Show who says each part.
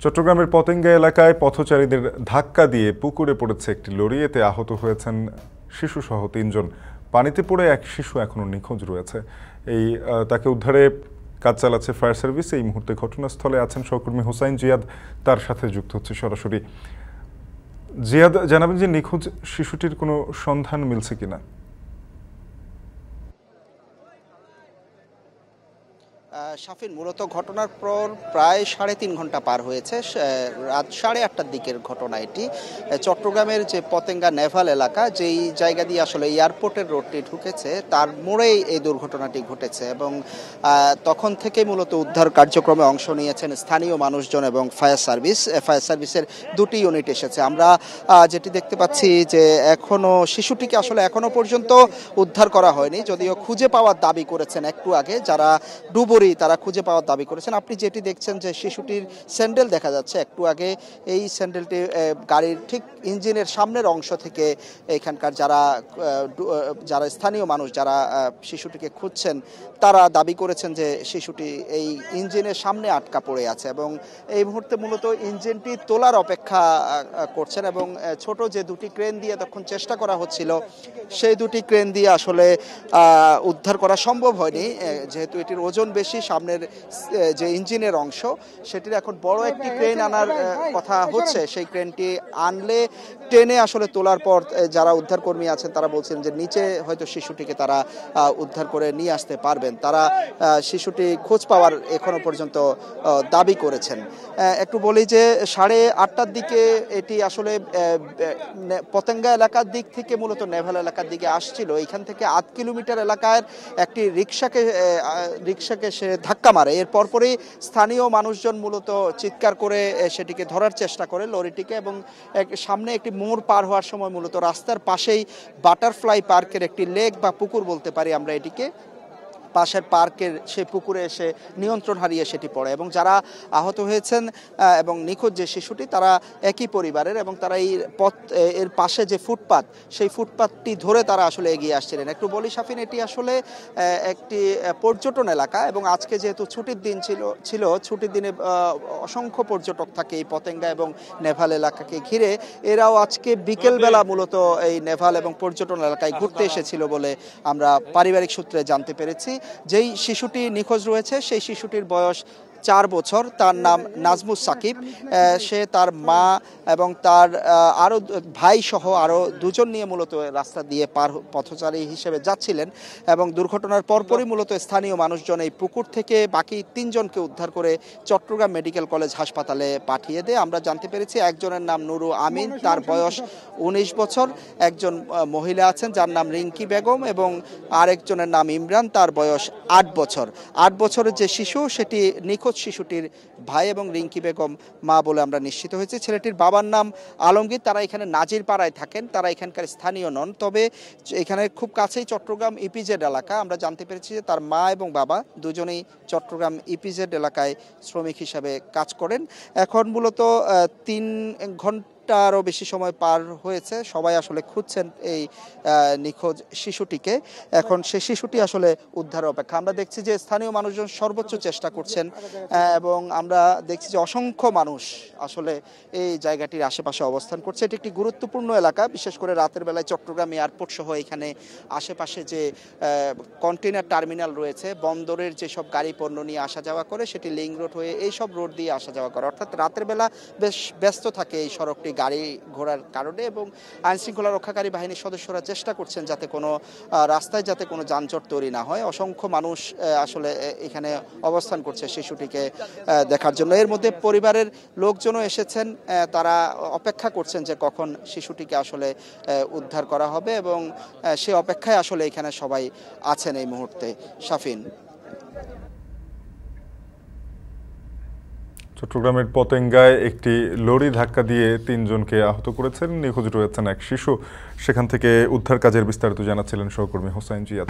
Speaker 1: চট্টগ্রামের পতেঙ্গা এলাকায় পথচারীদের ধাক্কা দিয়ে পুকুরে পড়েছে একটি লরি। এতে আহত হয়েছেন শিশুসহ ৩ জন। পানিতে পড়ে এক শিশু এখনো নিখোঁজ রয়েছে। তাকে উদ্ধারে কাজ চালাচ্ছে ফায়ার সার্ভিস। এই মুহূর্তে ঘটনাস্থলে আছেন সহকর্মী হোসাইন জিয়াদ, তার সাথে যুক্ত হচ্ছে সরাসরি। জিয়াদ, জানাবেন যে নিখোঁজ শিশুটির কোনো সন্ধান মিলছে কিনা?
Speaker 2: শাফিন, মূলত ঘটনার পর প্রায় ৩.৫ ঘন্টা পার হয়েছে। রাত 8:30টার দিকের ঘটনা এটি। চট্টগ্রামের যে পতেঙ্গা নেভাল এলাকা, যেই জায়গা দিয়ে আসলে এয়ারপোর্টের রোডটি ঢুকেছে, তার মোড়েই এই দুর্ঘটনাটি ঘটেছে এবং তখন থেকেই মূলত উদ্ধার কার্যক্রমে অংশ নিয়েছেন স্থানীয় মানুষজন এবং ফায়ার সার্ভিসের 2টি ইউনিট এসেছে। আমরা যেটি দেখতে পাচ্ছি যে শিশুটিকে আসলে এখনো পর্যন্ত উদ্ধার করা হয়নি, যদিও খুঁজে পাওয়ার দাবি করেছেন একটু আগে যারা ডুবুরি, তারা খুঁজে পাওয়ার দাবি করেছেন। আপনি যেটি দেখছেন যে শিশুটির স্যান্ডেল দেখা যাচ্ছে একটু আগে, এই স্যান্ডেলটি গাড়ির ঠিক ইঞ্জিনের সামনের অংশ থেকে এখানকার যারা স্থানীয় মানুষ যারা শিশুটিকে খুঁজছেন তারা দাবি করেছেন যে শিশুটি এই ইঞ্জিনের সামনে আটকা পড়ে আছে এবং এই মুহূর্তে মূলত ইঞ্জিনটি তোলার অপেক্ষা করছেন এবং ছোট যে 2টি ক্রেন দিয়ে তখন চেষ্টা করা হচ্ছিল, সেই 2টি ক্রেন দিয়ে আসলে উদ্ধার করা সম্ভব হয়নি, যেহেতু এটির ওজন বেশি। সামনের যে ইঞ্জিনের অংশ, সেটির এখন বড় একটি ক্রেন আনার কথা হচ্ছে। সেই ক্রেনটি আনলে টেনে আসলে তোলার পর যারা উদ্ধার কর্মী আছেন তারা বলছেন যে নিচে হয়তো শিশুটিকে তারা উদ্ধার করে নিয়ে আসতে পারবেন। তারা শিশুটি খোঁজ পাওয়ার এখনো পর্যন্ত দাবি করেছেন। একটু বলি যে 8:30টার দিকে এটি আসলে পতেঙ্গা এলাকার দিক থেকে মূলত নেভাল এলাকার দিকে আসছিল। এখান থেকে 8 কিলোমিটার এলাকার একটি রিক্সাকে সে ধাক্কা মারে। এর পরপরই স্থানীয় মানুষজন মূলত চিৎকার করে সেটিকে ধরার চেষ্টা করে লরিটিকে এবং সামনে একটি মোড় পার হওয়ার সময় মূলত রাস্তার পাশেই বাটারফ্লাই পার্কের একটি লেক বা পুকুর বলতে পারি আমরা এটিকে, পাশের পার্কের সেই পুকুরে এসে নিয়ন্ত্রণ হারিয়ে সেটি পড়ে এবং যারা আহত হয়েছেন এবং নিখোঁজ যে শিশুটি তারা একই পরিবারের এবং তারা এর পাশে যে ফুটপাত, সেই ফুটপাতটি ধরে তারা আসলে এগিয়ে আসছিলেন। একটু বলি শাফিন, এটি আসলে একটি পর্যটন এলাকা এবং আজকে যেহেতু ছুটির দিন ছিল ছুটির দিনে অসংখ্য পর্যটক থাকে এই পতেঙ্গা এবং নেভাল এলাকাকে ঘিরে। এরাও আজকে বিকেলবেলা মূলত এই নেভাল এবং পর্যটন এলাকায় ঘুরতে এসেছিল বলে আমরা পারিবারিক সূত্রে জানতে পেরেছি। যেই শিশুটি নিখোঁজ রয়েছে সেই শিশুটির বয়স 4 বছর। তার নাম নাজমুস সাকিব। সে তার মা এবং তার আরও ভাই সহ আরও 2 জন নিয়ে মূলত রাস্তা দিয়ে পথচারী হিসেবে যাচ্ছিলেন এবং দুর্ঘটনার পরপরই মূলত স্থানীয় মানুষজন এই পুকুর থেকে বাকি 3 জনকে উদ্ধার করে চট্টগ্রাম মেডিকেল কলেজ হাসপাতালে পাঠিয়ে দেয়। আমরা জানতে পেরেছি একজনের নাম নুরু আমিন, তার বয়স 19 বছর। একজন মহিলা আছেন যার নাম রিঙ্কি বেগম এবং আরেকজনের নাম ইমরান, তার বয়স 8 বছর। 8 বছরের যে শিশু সেটি নিখোঁজ শিশুটির ভাই এবং রিঙ্কি বেগম মা বলে আমরা নিশ্চিত হয়েছি। ছেলেটির বাবার নাম আলমগীর, তারা এখানে নাজির পাড়ায় থাকেন, তারা এখানকার স্থানীয় নন, তবে এখানে খুব কাছেই চট্টগ্রাম ইপিজেড এলাকা। আমরা জানতে পেরেছি যে তার মা এবং বাবা দুজনেই চট্টগ্রাম ইপিজেড এলাকায় শ্রমিক হিসাবে কাজ করেন। এখন মূলত 3 ঘন্টারও বেশি সময় পার হয়েছে, সবাই আসলে খুঁজছেন এই নিখোঁজ শিশুটিকে। এখন সেই শিশুটি আসলে উদ্ধারের অপেক্ষা। আমরা দেখছি যে স্থানীয় মানুষজন সর্বোচ্চ চেষ্টা করছেন এবং আমরা দেখছি যে অসংখ্য মানুষ আসলে এই জায়গাটির আশেপাশে অবস্থান করছে। এটি একটি গুরুত্বপূর্ণ এলাকা, বিশেষ করে রাতের বেলায় চট্টগ্রাম এয়ারপোর্ট সহ এখানে আশেপাশে যে কন্টেইনার টার্মিনাল রয়েছে, বন্দরের যেসব গাড়ি পণ্য নিয়ে আসা যাওয়া করে, সেটি লিং রোড হয়ে এইসব রোড দিয়ে আসা যাওয়া করে, অর্থাৎ রাতের বেলা বেশ ব্যস্ত থাকে এই সড়কটি গাড়ি ঘোড়ার কারণে এবং আইনশৃঙ্খলা রক্ষাকারী বাহিনীর সদস্যরা চেষ্টা করছেন যাতে কোনো রাস্তায় যাতে কোনো যানজট তৈরি না হয়। অসংখ্য মানুষ আসলে এখানে অবস্থান করছে শিশুটিকে দেখার জন্য। এর মধ্যে পরিবারের লোকজনও এসেছেন, তারা অপেক্ষা করছেন যে কখন শিশুটিকে আসলে উদ্ধার করা হবে এবং সে অপেক্ষায় আসলে এখানে সবাই আছেন এই মুহূর্তে। শাফিন,
Speaker 1: চট্টগ্রামের পতেঙ্গায় একটি লরি ধাক্কা দিয়ে 3 জনকে আহত করেছেন। নিখোঁজ রয়েছেন এক শিশু। সেখান থেকে উদ্ধার কাজের বিস্তারিত জানাচ্ছিলেন সহকর্মী হোসাইন জিয়াদ।